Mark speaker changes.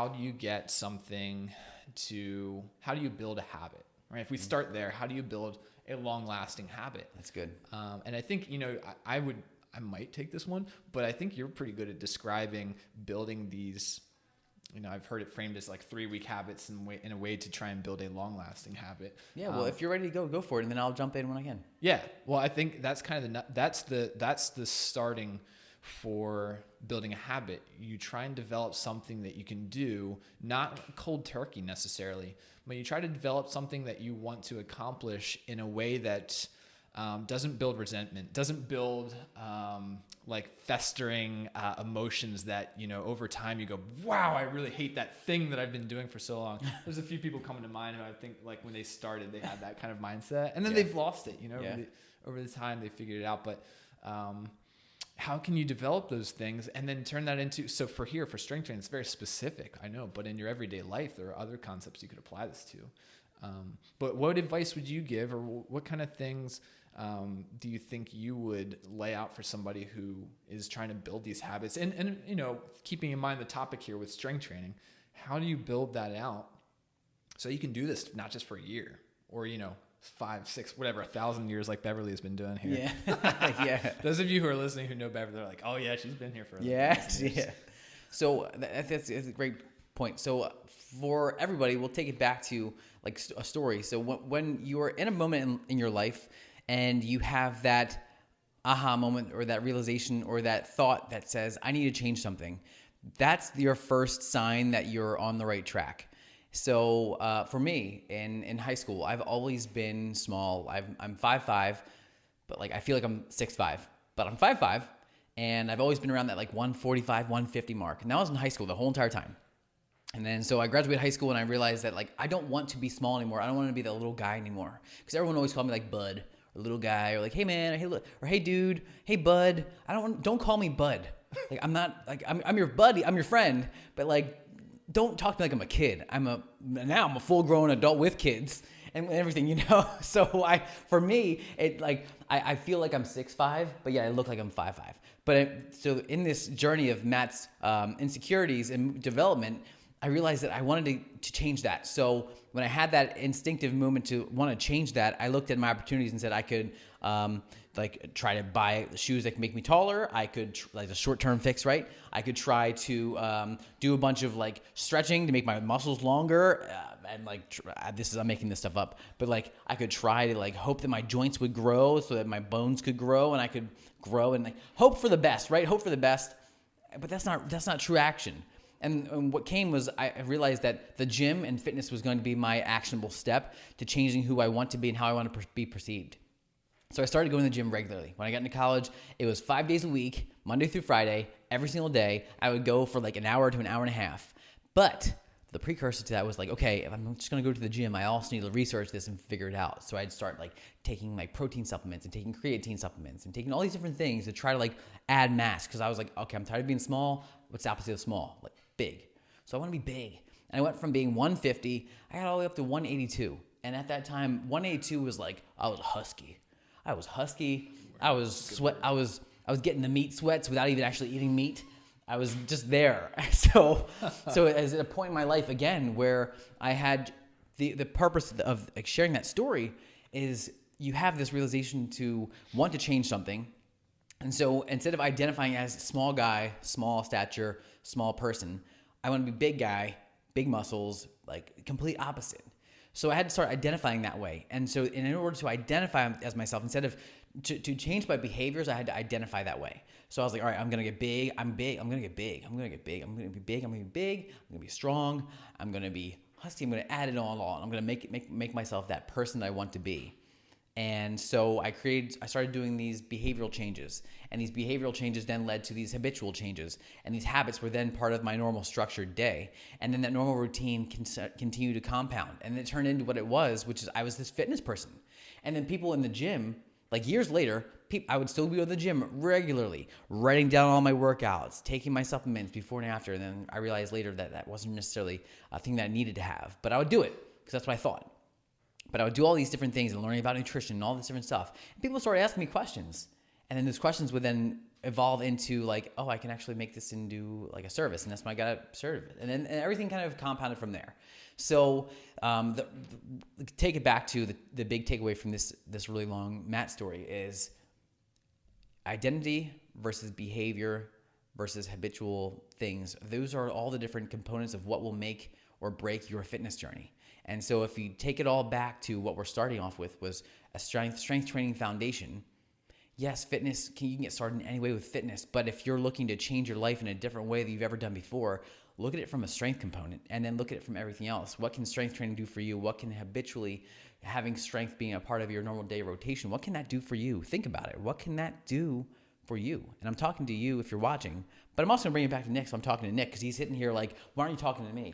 Speaker 1: how do you get something how do you build a habit, right? If we start there, how do you build a long-lasting habit?
Speaker 2: That's good.
Speaker 1: And I think, I might take this one, but I think you're pretty good at describing building these, I've heard it framed as like 3-week habits in a way to try and build a long-lasting habit.
Speaker 2: Yeah. Well, if you're ready to go for it, and then I'll jump in when I can.
Speaker 1: Yeah. Well, I think that's kind of that's the starting for building a habit. You try and develop something that you can do, not cold turkey necessarily, but you try to develop something that you want to accomplish in a way that doesn't build resentment, doesn't build like festering emotions that, over time you go, wow, I really hate that thing that I've been doing for so long. There's a few people coming to mind who I think like when they started, they had that kind of mindset, and then they've lost it, over the time they figured it out. But how can you develop those things and then turn that into, so for strength training, it's very specific, I know, but in your everyday life, there are other concepts you could apply this to. But what advice would you give, or what kind of things do you think you would lay out for somebody who is trying to build these habits? And keeping in mind the topic here with strength training, how do you build that out so you can do this not just for a year or, 5, 6, whatever, 1,000 years like Beverly has been doing here.
Speaker 2: Yeah. Yeah.
Speaker 1: Those of you who are listening who know Beverly, they're like, oh yeah, she's been here for
Speaker 2: years. So that's a great point. So for everybody, we'll take it back to like a story. So when you're in a moment in your life and you have that aha moment or that realization or that thought that says, I need to change something, that's your first sign that you're on the right track. So for me in high school, I've always been small. I'm 5'5", but like I feel like I'm 6'5", but I'm 5'5", and I've always been around that like 145, 150 mark. And that was in high school the whole entire time. And then so I graduated high school and I realized that like I don't want to be small anymore. I don't want to be that little guy anymore, because everyone always called me like bud or little guy or like hey man or hey dude, hey bud. Don't call me bud. Like I'm not like I'm your buddy, I'm your friend, but like don't talk to me like I'm a kid. Now I'm a full grown adult with kids and everything, So for me, it like I feel like I'm 6'5", but yeah, I look like I'm 5'5". But so in this journey of Matt's insecurities and development, I realized that I wanted to change that. So when I had that instinctive movement to want to change that, I looked at my opportunities and said I could like try to buy shoes that can make me taller. I could like a short-term fix, right? I could try to do a bunch of like stretching to make my muscles longer. And like I'm making this stuff up, but like I could try to like hope that my joints would grow so that my bones could grow and I could grow and like hope for the best, right? Hope for the best. But that's not true action. And what came was I realized that the gym and fitness was going to be my actionable step to changing who I want to be and how I want to be perceived. So I started going to the gym regularly. When I got into college, it was 5 days a week, Monday through Friday, every single day. I would go for like an hour to an hour and a half. But the precursor to that was like, okay, if I'm just going to go to the gym, I also need to research this and figure it out. So I'd start like taking like protein supplements and taking creatine supplements and taking all these different things to try to like add mass. Because I was like, okay, I'm tired of being small. What's the opposite of small? Like big. So I want to be big. And I went from being 150, I got all the way up to 182. And at that time, 182 was like, I was husky. I was getting the meat sweats without even actually eating meat. I was just there. So as a point in my life again, where I had the purpose of like sharing that story is you have this realization to want to change something. And so instead of identifying as small guy, small stature, small person, I want to be big guy, big muscles, like complete opposite. So I had to start identifying that way. And so in order to identify as myself, instead of to change my behaviors, I had to identify that way. So I was like, all right, I'm going to get big. I'm going to get big. I'm going to get big. I'm going to be big. I'm going to be big. I'm going to be strong. I'm going to be husky. I'm going to add it all on. I'm going to make myself that person that I want to be. And so I started doing these behavioral changes, and these behavioral changes then led to these habitual changes, and these habits were then part of my normal structured day. And then that normal routine continued to compound, and it turned into what it was, which is I was this fitness person. And then people in the gym, like years later, I would still go to the gym regularly, writing down all my workouts, taking my supplements before and after. And then I realized later that that wasn't necessarily a thing that I needed to have, but I would do it because that's what I thought. But I would do all these different things and learning about nutrition and all this different stuff. And people started asking me questions. And then those questions would then evolve into like, oh, I can actually make this into like a service, and that's when I got to serve it, and then everything kind of compounded from there. So take it back to the big takeaway from this really long Matt story is identity versus behavior versus habitual things. Those are all the different components of what will make or break your fitness journey. And so if you take it all back to what we're starting off with was a strength training foundation. Yes, fitness, you can get started in any way with fitness, but if you're looking to change your life in a different way than you've ever done before, look at it from a strength component and then look at it from everything else. What can strength training do for you? What can habitually having strength being a part of your normal day rotation, what can that do for you? Think about it. What can that do for you? And I'm talking to you if you're watching, but I'm also gonna bring it back to Nick. So I'm talking to Nick because he's sitting here like, why aren't you talking to me?